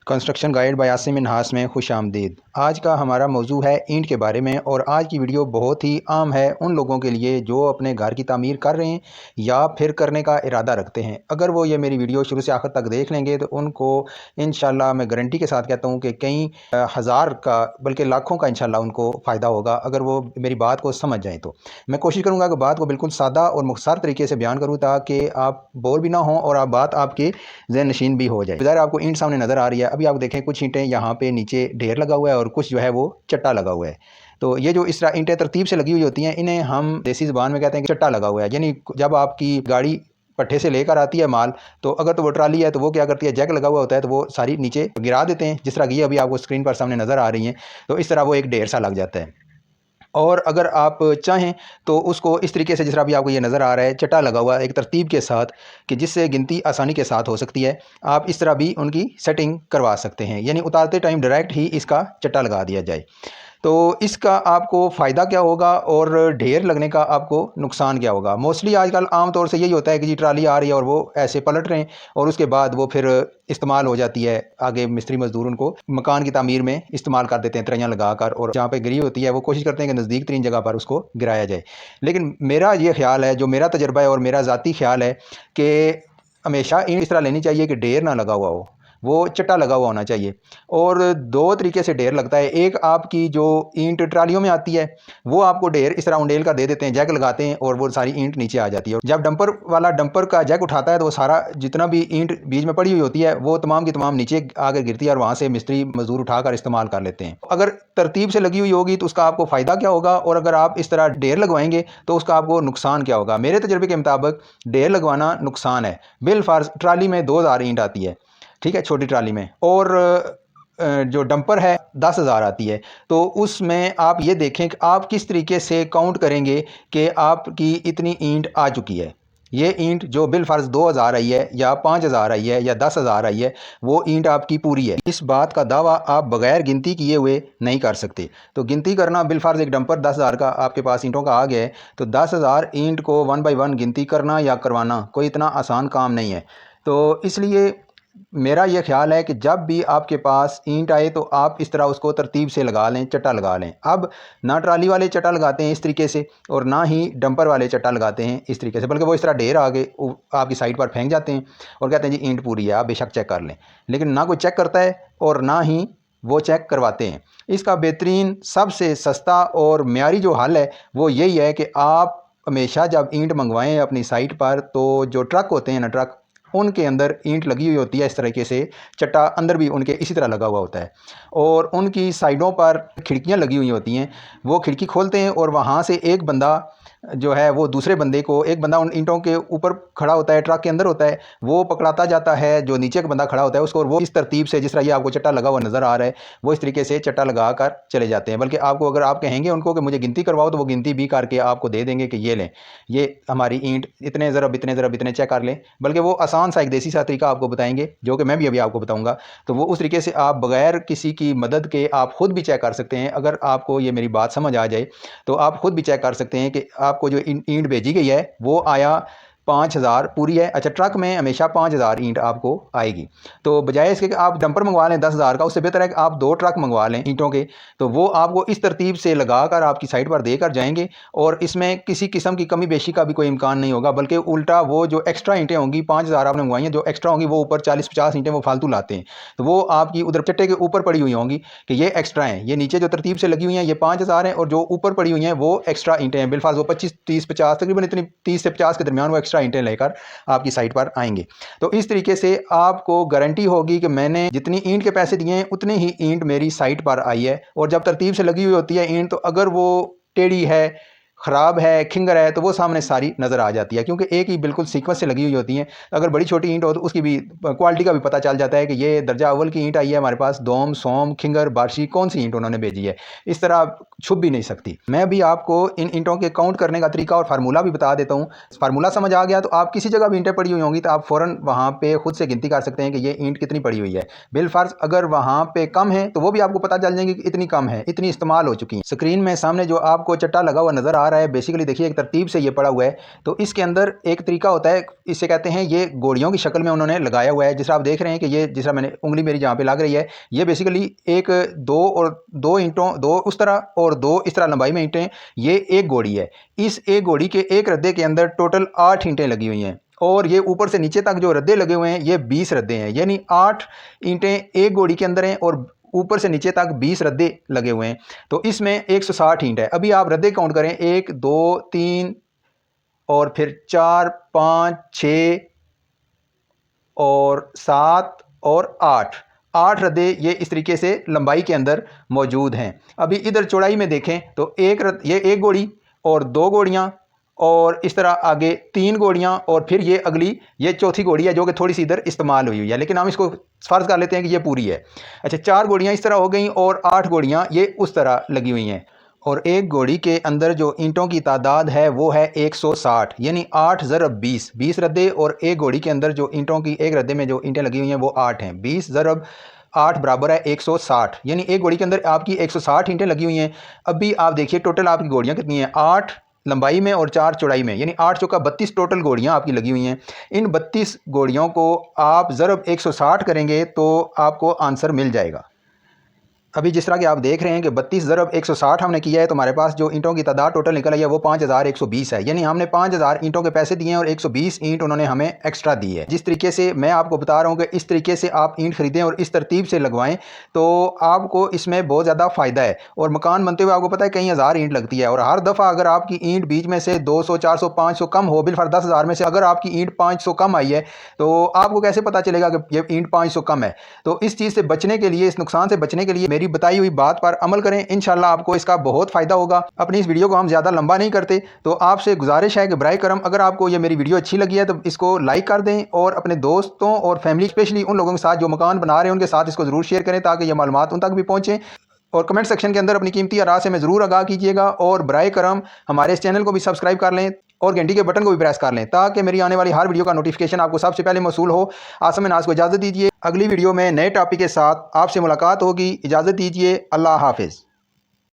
Construction guide by Asim Minhas में खुश आमदीद। आज का हमारा मौजू है ईंट के बारे में और आज की वीडियो बहुत ही आम है उन लोगों के लिए जो अपने घर की तामीर कर रहे हैं या फिर करने का इरादा रखते हैं। अगर वो ये मेरी वीडियो शुरू से आखिर तक देख लेंगे तो उनको इंशाल्लाह मैं गारंटी के साथ कहता हूँ कि कई हज़ार का बल्कि लाखों का इंशाल्लाह उनको फ़ायदा होगा अगर वो मेरी बात को समझ जाएँ। तो मैं कोशिश करूँगा कि बात को बिल्कुल सादा और मुख्तसर तरीके से बयान करूँ ताकि आप बोर भी ना हों और आप बात आपके ज़हन नशीन भी हो जाए। ज़ाहिर आपको ईंट सामने नज़र आ रही है। अभी आप देखें कुछ ईंटें यहाँ पे नीचे ढेर लगा हुआ है और कुछ जो है वो चट्टा लगा हुआ है। तो ये जो इस तरह ईंटें तरतीब से लगी हुई होती हैं इन्हें हम देसी ज़ुबान में कहते हैं कि चट्टा लगा हुआ है। यानी जब आपकी गाड़ी पट्ठे से लेकर आती है माल, तो अगर तो वो ट्राली है तो वो क्या करती है, जैक लगा हुआ होता है तो वो सारी नीचे गिरा देते हैं, जिस तरह की अभी आपको स्क्रीन पर सामने नज़र आ रही हैं। तो इस तरह वो एक ढेर सा लग जाता है। और अगर आप चाहें तो उसको इस तरीके से जिस तरह भी आपको ये नज़र आ रहा है चट्टा लगा हुआ एक तरतीब के साथ कि जिससे गिनती आसानी के साथ हो सकती है, आप इस तरह भी उनकी सेटिंग करवा सकते हैं। यानी उतारते टाइम डायरेक्ट ही इसका चट्टा लगा दिया जाए। तो इसका आपको फ़ायदा क्या होगा और ढेर लगने का आपको नुकसान क्या होगा। मोस्टली आजकल आम तौर से यही होता है कि जी ट्राली आ रही है और वो ऐसे पलट रहे हैं और उसके बाद वो फिर इस्तेमाल हो जाती है। आगे मिस्त्री मजदूर उनको मकान की तामीर में इस्तेमाल कर देते हैं तरैयाँ लगा कर, और जहाँ पे गिरी होती है वो कोशिश करते हैं कि नज़दीक तरीन जगह पर उसको गिराया जाए। लेकिन मेरा ये ख्याल है, जो मेरा तजर्बा है और मेरा ज़ाती ख्याल है कि हमेशा ईंट इस तरह लेनी चाहिए कि ढेर ना लगा हुआ हो, वो चट्टा लगा हुआ होना चाहिए। और दो तरीके से ढेर लगता है। एक आपकी जो ईंट ट्रालियों में आती है वो आपको ढेर इस तरह उंडेल का दे देते हैं, जैक लगाते हैं और वो सारी ईंट नीचे आ जाती है। जब डंपर वाला डंपर का जैक उठाता है तो वो सारा जितना भी ईंट बीच में पड़ी हुई होती है वो तमाम की तमाम नीचे आकर गिरती है और वहाँ से मिस्त्री मजदूर उठाकर इस्तेमाल कर लेते हैं। अगर तरतीब से लगी हुई होगी तो उसका आपको फ़ायदा क्या होगा, और अगर आप इस तरह ढेर लगवाएंगे तो उसका आपको नुकसान क्या होगा। मेरे तजर्बे के मुताबिक ढेर लगवाना नुकसान है। बिल फार्स ट्राली में 2000 ईंट आती है, ठीक है, छोटी ट्राली में, और जो डंपर है 10,000 आती है। तो उसमें आप ये देखें कि आप किस तरीके से काउंट करेंगे कि आपकी इतनी ईंट आ चुकी है। ये ईंट जो बिल फर्ज 2000 आई है या 5000 आई है या 10,000 आई है, वो ईंट आपकी पूरी है। इस बात का दावा आप बगैर गिनती किए हुए नहीं कर सकते। तो गिनती करना, बिल फर्ज एक डंपर 10,000 का आपके पास ईंटों का आ गया है, तो 10,000 ईंट को 1 बाई 1 गिनती करना या करवाना कोई इतना आसान काम नहीं है। तो इसलिए मेरा ये ख्याल है कि जब भी आपके पास ईंट आए तो आप इस तरह उसको तरतीब से लगा लें, चट्टा लगा लें। अब ना ट्राली वाले चट्टा लगाते हैं इस तरीके से और ना ही डंपर वाले चट्टा लगाते हैं इस तरीके से, बल्कि वो इस तरह ढेर आगे आपकी साइड पर फेंक जाते हैं और कहते हैं जी ईंट पूरी है, आप बेशक चेक कर लें। लेकिन ना कोई चेक करता है और ना ही वो चेक करवाते हैं। इसका बेहतरीन, सबसे सस्ता और म्यारी जो हल है वो यही है कि आप हमेशा जब ईंट मंगवाएं अपनी साइट पर, तो जो ट्रक होते हैं ना, ट्रक, उनके अंदर ईंट लगी हुई होती है इस तरीके से, चट्टा अंदर भी उनके इसी तरह लगा हुआ होता है और उनकी साइडों पर खिड़कियां लगी हुई होती हैं। वो खिड़की खोलते हैं और वहाँ से एक बंदा जो है वो दूसरे बंदे को, एक बंदा उन ईंटों के ऊपर खड़ा होता है, ट्रक के अंदर होता है, वो पकड़ाता जाता है जो नीचे का बंदा खड़ा होता है उसको, और वो इस तरतीब से जिस तरह ये आपको चट्टा लगा हुआ नज़र आ रहा है वो इस तरीके से चट्टा लगा कर चले जाते हैं। बल्कि आपको, अगर आप कहेंगे उनको कि मुझे गिनती करवाओ, तो वो गिनती भी करके आपको दे देंगे कि ये लें, ये हमारी ईंट इतने ज़रब इतने ज़रब इतने चेक कर लें। बल्कि वो आसान सा एक देसी सा तरीका आपको बताएंगे जो कि मैं भी अभी आपको बताऊंगा। तो वो उस तरीके से आप बगैर किसी की मदद के आप खुद भी चेक कर सकते हैं। अगर आपको ये मेरी बात समझ आ जाए तो आप खुद भी चेक कर सकते हैं कि आपको जो ईंट भेजी गई है वो आया 5000 पूरी है। अच्छा, ट्रक में हमेशा 5000 ईंट आपको आएगी। तो बजाय इसके कि आप डंपर मंगवा लें 10,000 का, उससे बेहतर है कि आप 2 ट्रक मंगवा लें ईंटों के। तो वो आपको इस तरतीब से लगाकर आपकी साइट पर देकर जाएंगे और इसमें किसी किस्म की कमी बेशी का भी कोई इम्कान नहीं होगा। बल्कि उल्टा, वो जो एक्स्ट्रा ईंटें होंगी 5000 आपने मंगवाई हैं, जो एक्स्ट्रा होंगी वो ऊपर 40-50 ईंटें वो फालतू लाते हैं, तो वो आपकी उधर चट्टे के ऊपर पड़ी हुई होंगी कि ये एक्स्ट्रा हैं। ये नीचे जो तरतीब से लगी हुई हैं ये 5000 हैं और जो ऊपर पड़ी हुई हैं वो एक्स्ट्रा ईंटें हैं। बिलफाज वो 25-30-50 तकरीबन इतनी 30 से 50 के दरमियान वो एक्स्ट्रा ईंटें लेकर आपकी साइट पर आएंगे। तो इस तरीके से आपको गारंटी होगी कि मैंने जितनी ईंट के पैसे दिए हैं उतनी ही ईंट मेरी साइट पर आई है। और जब तरतीब से लगी हुई होती है ईंट, तो अगर वो टेढ़ी है, ख़राब है, खिंगर है, तो वो सामने सारी नज़र आ जाती है, क्योंकि एक ही बिल्कुल सीक्वेंस से लगी हुई होती हैं। अगर बड़ी छोटी ईंट हो तो उसकी भी क्वालिटी का भी पता चल जाता है कि ये दर्जा अव्वल की ईंट आई है हमारे पास, दोम, सोम, खिंगर, बार्शी, कौन सी ईंट उन्होंने भेजी है। इस तरह छुप भी नहीं सकती। मैं भी आपको इन ईंटों के काउंट करने का तरीका और फार्मूला भी बता देता हूँ। फार्मूला समझ आ गया तो आप किसी जगह भी ईंटें पड़ी हुई होंगी तो आप फ़ौरन वहाँ पे खुद से गिनती कर सकते हैं कि ये ईंट कितनी पड़ी हुई है। बिलफर्ज अगर वहाँ पे कम है तो वो भी आपको पता चल जाएंगे कि इतनी कम है, इतनी इस्तेमाल हो चुकी है। स्क्रीन में सामने जो आपको चट्टा लगा हुआ नज़र आ आ रहा है। बेसिकली देखिए एक तरतीब से ये पड़ा हुआ है। तो इसके अंदर एक तरीका होता है, इसे कहते हैं, ये गोलियों की शक्ल में उन्होंने लगाया हुआ है। जिस आप देख रहे हैं कि ये जिस मैंने उंगली मेरी जहाँ पे लग रही है, ये बेसिकली एक दो ईंटों, दो उस तरह और दो इस तरह लंबाई में ईंटें, ये एक गोली है। इस एक गोली के एक रद्दे के अंदर टोटल 8 ईंटें लगी हुई हैं और ये ऊपर से नीचे तक जो रद्दे लगे हुए हैं ये 20 रद्दे हैं, यानी 8 ईंटें एक गोली के अंदर हैं और ऊपर से नीचे तक 20 रद्दे लगे हुए हैं। तो इसमें 160 ईंट है। अभी आप रद्दे काउंट करें, 1 2 3 और फिर 4 5 6 और 7 और 8 रद्दे ये इस तरीके से लंबाई के अंदर मौजूद हैं। अभी इधर चौड़ाई में देखें तो ये एक गोली और 2 गोलियां और इस तरह आगे 3 गोलियां और फिर ये अगली ये चौथी गोली है जो कि थोड़ी सी इधर इस्तेमाल हुई है, लेकिन हम इसको फर्ज कर लेते हैं कि ये पूरी है। अच्छा, 4 गोलियां इस तरह हो गई और 8 गोलियां ये उस तरह लगी हुई हैं और एक गोली के अंदर जो ईंटों की तादाद है वो है 160, यानी 8 ज़रब 20 रद्दे और एक गोली के अंदर जो ईंटों की एक रद्दे में जो ईंटें लगी हुई हैं वो 8 हैं। 20 ज़रब 8 बराबर है 160, यानी एक गोली के अंदर आपकी 160 ईंटें लगी हुई हैं। अभी आप देखिए टोटल आपकी गोलियां कितनी हैं, 8 लंबाई में और 4 चौड़ाई में, यानी 8 चौका 32 टोटल गोलियां आपकी लगी हुई हैं। इन 32 गोलियों को आप ज़रब 160 करेंगे तो आपको आंसर मिल जाएगा। अभी जिस तरह कि आप देख रहे हैं कि 32 ज़रब 160 हमने किया है तो हमारे पास जो ईंटों की तादाद टोटल निकल आई है वो 5120 है, यानी हमने 5000 ईंटों के पैसे दिए हैं और 120 ईंट उन्होंने हमें एक्स्ट्रा दी है। जिस तरीके से मैं आपको बता रहा हूँ कि इस तरीके से आप ईंट खरीदें और इस तरतीब से लगवाएं तो आपको इसमें बहुत ज़्यादा फ़ायदा है। और मकान बनते हुए आपको पता है कई हज़ार ईंट लगती है और हर दफ़ा अगर आपकी ईंट बीच में से 200 400 500 कम हो, बिलफर 10,000 में से अगर आपकी ईंट 500 कम आई है तो आपको कैसे पता चलेगा कि ये ईंट 500 कम है। तो इस चीज़ से बचने के लिए, इस नुकसान से बचने के लिए मेरी बताई हुई बात पर अमल करें, इंशाल्लाह आपको इसका बहुत फ़ायदा होगा। अपनी इस वीडियो को हम ज़्यादा लंबा नहीं करते तो आपसे गुजारिश है कि बराए करम अगर आपको ये मेरी वीडियो अच्छी लगी है तो इसको लाइक कर दें और अपने दोस्तों और फैमिली, स्पेशली उन लोगों के साथ जो मकान बना रहे हैं उनके साथ इसको ज़रूर शेयर करें ताकि ये मालूमात उन तक भी पहुँचें। और कमेंट सेक्शन के अंदर अपनी कीमती आराय से हमें ज़रूर आगाह कीजिएगा और बराए करम हमारे इस चैनल को भी सब्सक्राइब कर लें और घंटी के बटन को भी प्रेस कर लें ताकि मेरी आने वाली हर वीडियो का नोटिफिकेशन आपको सबसे पहले मौसूल हो। आसम नाज को इजाज़त दीजिए, अगली वीडियो में नए टॉपिक के साथ आपसे मुलाकात होगी। इजाज़त दीजिए, अल्लाह हाफिज़।